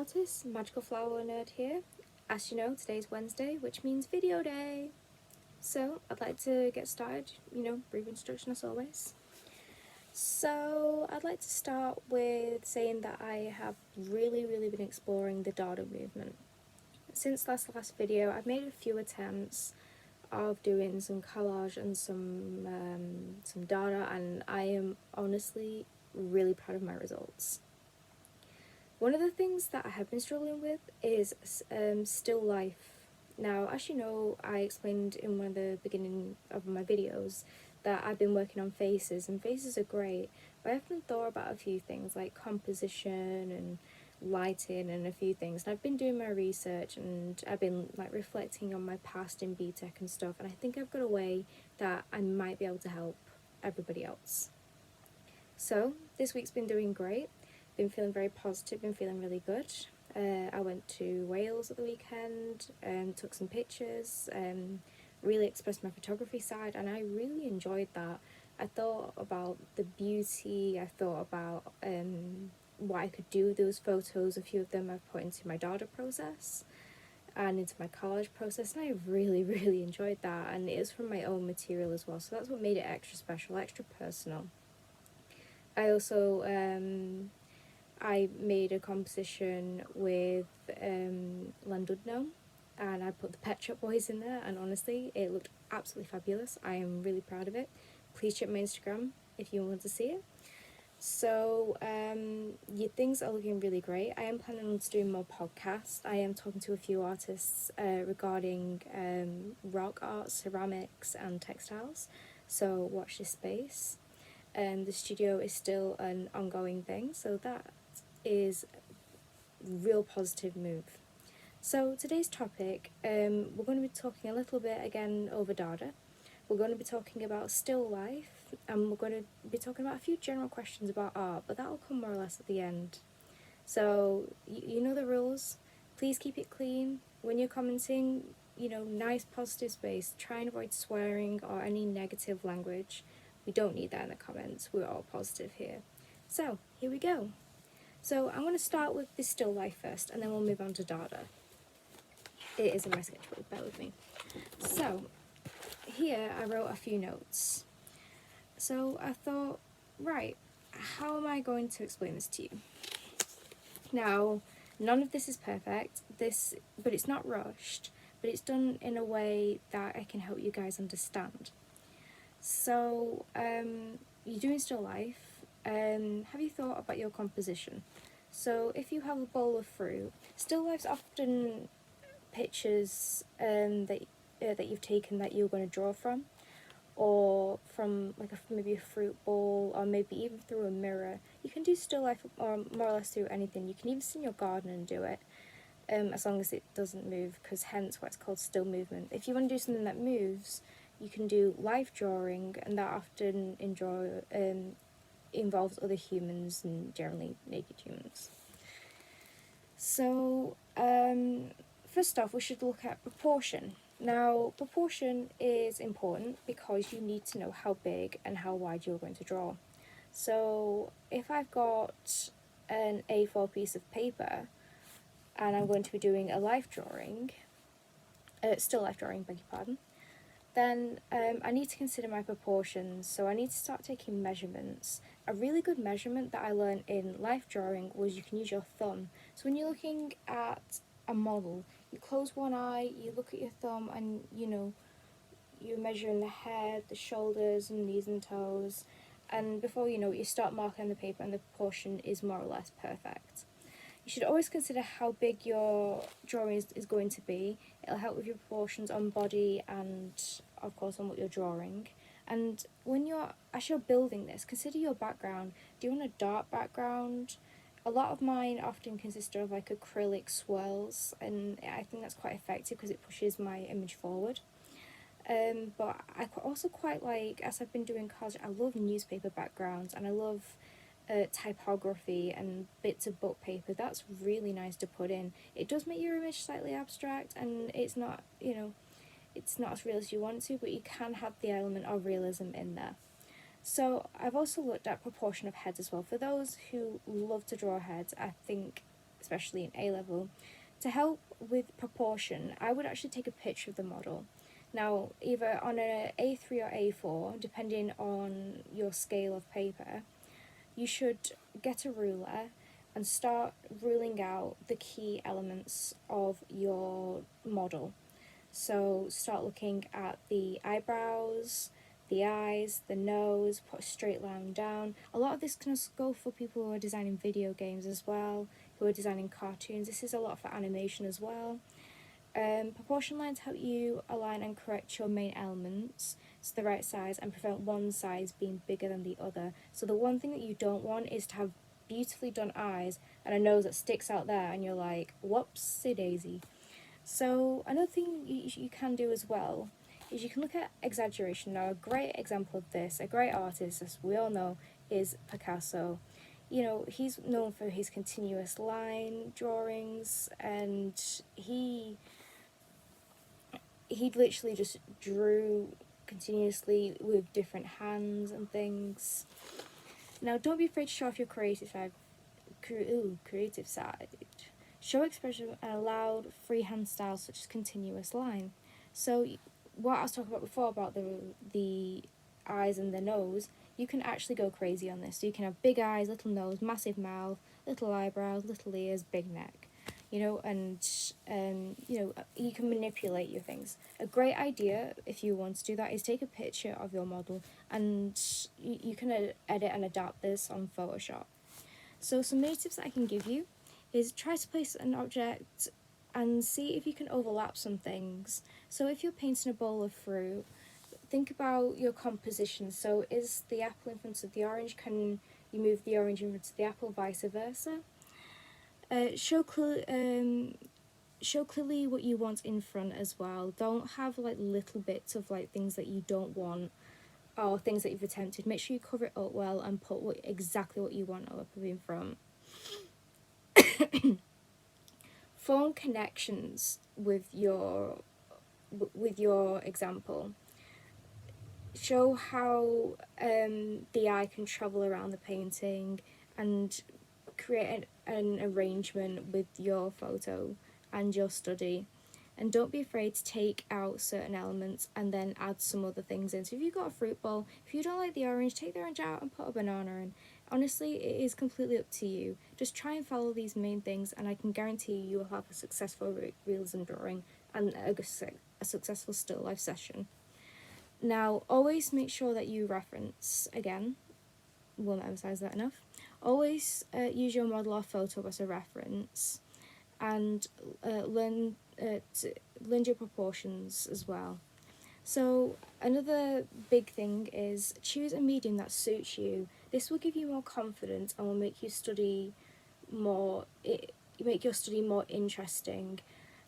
artist, Magical Flower Nerd here. As you know, today's Wednesday, which means video day. So I'd like to get started, brief introduction as always. So I'd like to start with saying that I have really been exploring the Dada movement. Since last video, I've made a few attempts of doing some collage and some Dada, and I am honestly really proud of my results. One of the things that I have been struggling with is still life. Now, as you know, I explained in one of the beginning of my videos that I've been working on faces, and faces are great, but I haven't thought about a few things like composition and lighting and a few things. And I've been doing my research and I've been reflecting on my past in BTEC and stuff, and I think I've got a way that I might be able to help everybody else. So this week's been doing great. Been feeling very positive, been feeling really good. I went to Wales at the weekend, took some pictures, really expressed my photography side, and I really enjoyed that. I thought about the beauty, I thought about what I could do with those photos. A few of them I've put into my Dada process and into my collage process, and I really enjoyed that, and it is from my own material as well, so that's what made it extra special, extra personal. I also I made a composition with Landudno, and I put the Pet Shop Boys in there, and honestly it looked absolutely fabulous. I am really proud of it. Please check my Instagram if you want to see it. So things are looking really great. I am planning on doing more podcasts. I am talking to a few artists regarding rock art, ceramics and textiles, so watch this space. The studio is still an ongoing thing, so that is real positive move. So today's topic, we're going to be talking a little bit again over Dada. We're going to be talking about still life, and we're going to be talking about a few general questions about art, but that'll come more or less at the end. So you know the rules. Please keep it clean. When you're commenting, nice positive space. Try and avoid swearing or any negative language. We don't need that in the comments. We're all positive here. So here we go. So I'm going to start with the still life first, and then we'll move on to Dada. It is in my sketchbook, bear with me. So here I wrote a few notes. So I thought, right, how am I going to explain this to you? Now, none of this is perfect, but it's not rushed, but it's done in a way that I can help you guys understand. So you're doing still life. Have you thought about your composition? So if you have a bowl of fruit, still life's often pictures that you've taken that you're going to draw from, or from maybe a fruit bowl, or maybe even through a mirror. You can do still life or more or less through anything. You can even sit in your garden and do it, as long as it doesn't move, because hence why it's called still movement. If you want to do something that moves, you can do life drawing, and that often involves other humans and generally naked humans. So first off, we should look at proportion. Now, proportion is important because you need to know how big and how wide you're going to draw. So if I've got an A4 piece of paper and I'm going to be doing a life drawing, still life drawing, beg your pardon, then I need to consider my proportions. So I need to start taking measurements. A really good measurement that I learned in life drawing was you can use your thumb. So when you're looking at a model, you close one eye, you look at your thumb, and you're measuring the head, the shoulders, and knees and toes. And before you know it, you start marking on the paper and the proportion is more or less perfect. You should always consider how big your drawing is going to be. It'll help with your proportions on body and, of course, on what you're drawing. And as you're building this, consider your background. Do you want a dark background? A lot of mine often consist of acrylic swirls, and I think that's quite effective because it pushes my image forward. But I also quite like, as I've been doing collage, I love newspaper backgrounds, and I love typography and bits of book paper. That's really nice to put in. It does make your image slightly abstract, and it's not it's not as real as you want to, but you can have the element of realism in there. So I've also looked at proportion of heads as well. For those who love to draw heads, I think especially in A-level. To help with proportion, I would actually take a picture of the model. Now, either on an A3 or A4, depending on your scale of paper, you should get a ruler and start ruling out the key elements of your model. So start looking at the eyebrows, the eyes, the nose, put a straight line down. A lot of this can also go for people who are designing video games as well, who are designing cartoons. This is a lot for animation as well. Proportion lines help you align and correct your main elements to the right size and prevent one size being bigger than the other. So the one thing that you don't want is to have beautifully done eyes and a nose that sticks out there and you're like, whoopsie daisy. So another thing you can do as well is you can look at exaggeration. Now, a great example of this, a great artist, as we all know, is Picasso. You know, he's known for his continuous line drawings, and he literally just drew continuously with different hands and things. Now, don't be afraid to show off your creative side. Creative side. Show expression and allow freehand styles such as continuous line. So, what I was talking about before about the eyes and the nose, you can actually go crazy on this. So you can have big eyes, little nose, massive mouth, little eyebrows, little ears, big neck. You know, and you can manipulate your things. A great idea, if you want to do that, is take a picture of your model and you can edit and adapt this on Photoshop. So some mini tips that I can give you is try to place an object and see if you can overlap some things. So if you're painting a bowl of fruit, think about your composition. So is the apple in front of the orange? Can you move the orange in front of the apple, vice versa? Show clearly what you want in front as well. Don't have like little bits of like things that you don't want or things that you've attempted. Make sure you cover it up well and put exactly what you want up in front. Form connections with your example. Show how the eye can travel around the painting and create an arrangement with your photo and your study. And don't be afraid to take out certain elements and then add some other things in. So if you've got a fruit bowl, if you don't like the orange, take the orange out and put a banana in. Honestly, it is completely up to you. Just try and follow these main things and I can guarantee you will have a successful realism drawing and a successful still life session. Now, always make sure that you reference, again, won't emphasize that enough, always use your model or photo as a reference and learn your proportions as well. So another big thing is choose a medium that suits you. This will give you more confidence and will make you study more. Make your study more interesting.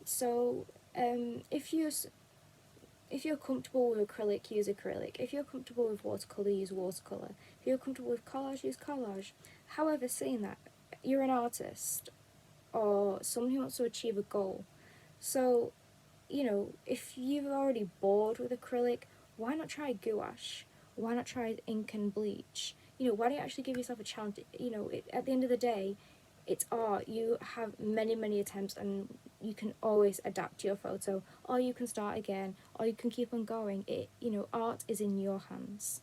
So if you're comfortable with acrylic, use acrylic. If you're comfortable with watercolour, use watercolour. If you're comfortable with collage, use collage. However, saying that, you're an artist or someone who wants to achieve a goal. So, you know, if you're already bored with acrylic, why not try gouache? Why not try ink and bleach? You know, why don't you actually give yourself a challenge? You know, at the end of the day, it's art. You have many, many attempts and you can always adapt your photo, or you can start again, or you can keep on going. Art is in your hands.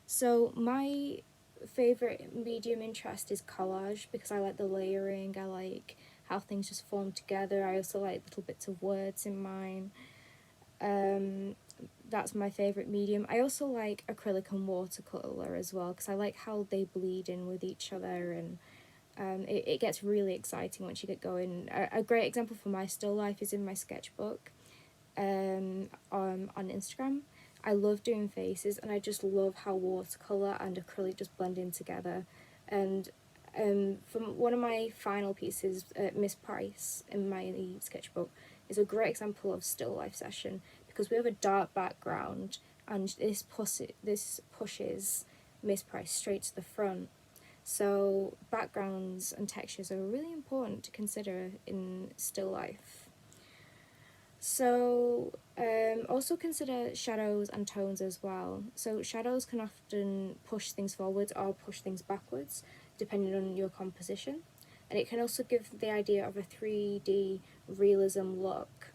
So my favourite medium interest is collage because I like the layering, I like how things just form together. I also like little bits of words in mine. That's my favourite medium. I also like acrylic and watercolour as well because I like how they bleed in with each other and it gets really exciting once you get going. A great example for my still life is in my sketchbook on Instagram. I love doing faces and I just love how watercolour and acrylic just blend in together. And from one of my final pieces, Miss Price, in my sketchbook, is a great example of still life session because we have a dark background and this pushes Miss Price straight to the front. So backgrounds and textures are really important to consider in still life. So also consider shadows and tones as well. So shadows can often push things forwards or push things backwards depending on your composition. and it can also give the idea of a 3D realism look.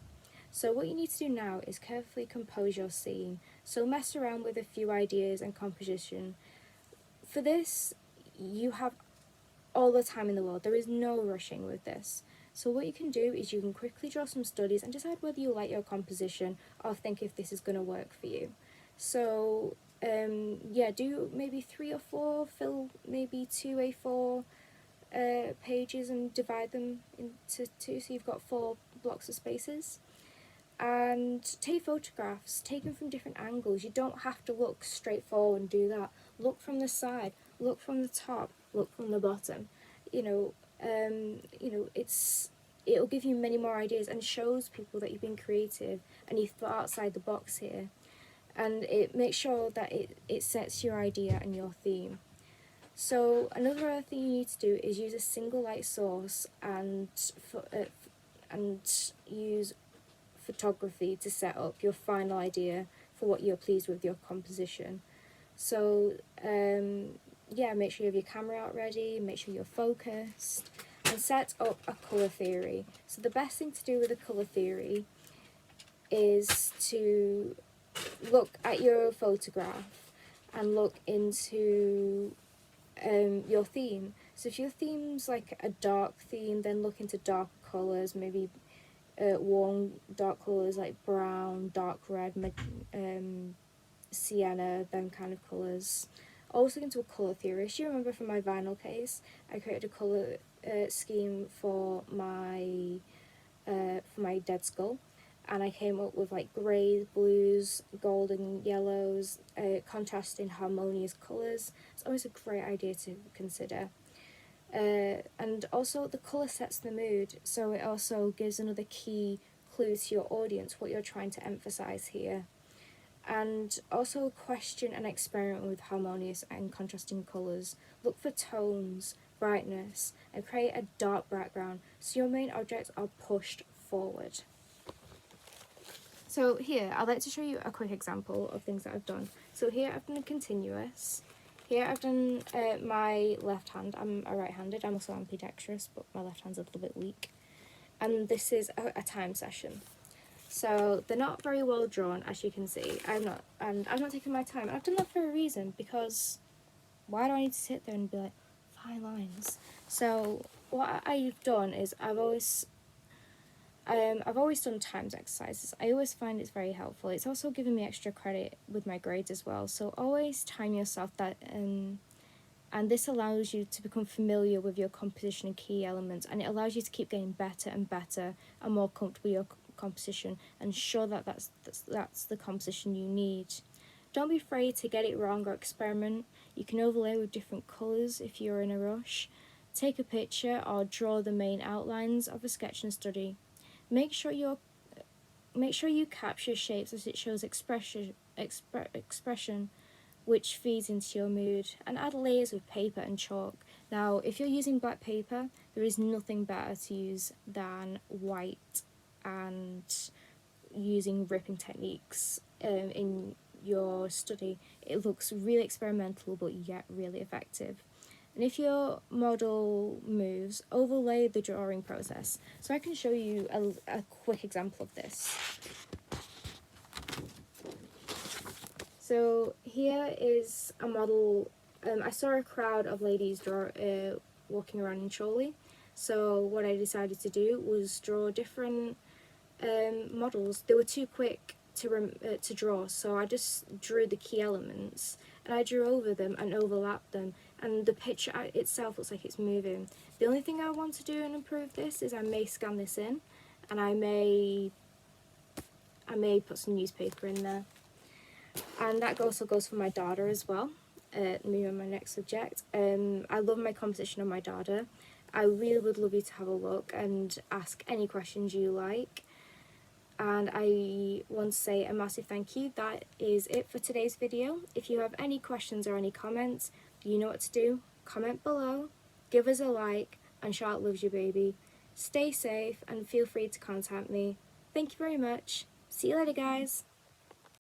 So what you need to do now is carefully compose your scene. So mess around with a few ideas and composition. For this, you have all the time in the world. There is no rushing with this. So what you can do is you can quickly draw some studies and decide whether you like your composition or think if this is going to work for you. So yeah, do maybe 3 or 4, fill maybe 2 A4 pages and divide them into 2, so you've got 4 blocks of spaces. And take photographs, take them from different angles. You don't have to look straight forward and do that. Look from the side, look from the top, look from the bottom. It'll give you many more ideas and shows people that you've been creative and you've thought outside the box here. And it makes sure that it sets your idea and your theme. So another thing you need to do is use a single light source and use photography to set up your final idea for what you're pleased with your composition. So yeah, make sure you have your camera out ready, make sure you're focused, and set up a colour theory. So the best thing to do with a colour theory is to look at your photograph and look into your theme. So if your theme's like a dark theme, then look into dark colours, maybe warm dark colours like brown, dark red, sienna, them kind of colours. Also into a colour theorist. You remember from my vinyl case, I created a colour scheme for my dead skull, and I came up with like greys, blues, golden yellows, contrasting harmonious colours. It's always a great idea to consider. And also the colour sets the mood, so it also gives another key clue to your audience what you're trying to emphasise here. And also question and experiment with harmonious and contrasting colours. Look for tones, brightness, and create a dark background so your main objects are pushed forward. So here, I'd like to show you a quick example of things that I've done. So here I've done a continuous. Here I've done my left hand. I'm a right-handed. I'm also ambidextrous, but my left hand's a little bit weak. And this is a time session. So they're not very well drawn, as you can see. I've not taken my time. I've done that for a reason, because why do I need to sit there and be like, fine lines? So what I've done is I've always done times exercises. I always find it's very helpful. It's also given me extra credit with my grades as well. So always time yourself that, and this allows you to become familiar with your composition and key elements, and it allows you to keep getting better and better and more comfortable with your composition and ensure that that's the composition you need. Don't be afraid to get it wrong or experiment. You can overlay with different colours if you're in a rush. Take a picture or draw the main outlines of a sketch and study. Make sure you capture shapes as it shows expression, which feeds into your mood, and add layers with paper and chalk. Now, if you're using black paper, there is nothing better to use than white, and using ripping techniques in your study. It looks really experimental, but yet really effective. And if your model moves, overlay the drawing process. So I can show you a quick example of this. So here is a model. I saw a crowd of ladies walking around in Chorley. So what I decided to do was draw different models. They were too quick to draw, so I just drew the key elements, and I drew over them and overlapped them, and the picture itself looks like it's moving. The only thing I want to do and improve this is I may scan this in, and I may put some newspaper in there. And that also goes for my Dada as well. Moving on my next subject. I love my composition on my Dada. I really would love you to have a look and ask any questions you like. And I want to say a massive thank you. That is it for today's video. If you have any questions or any comments, you know what to do. Comment below, give us a like, and Charlotte loves you, baby. Stay safe and feel free to contact me. Thank you very much. See you later, guys.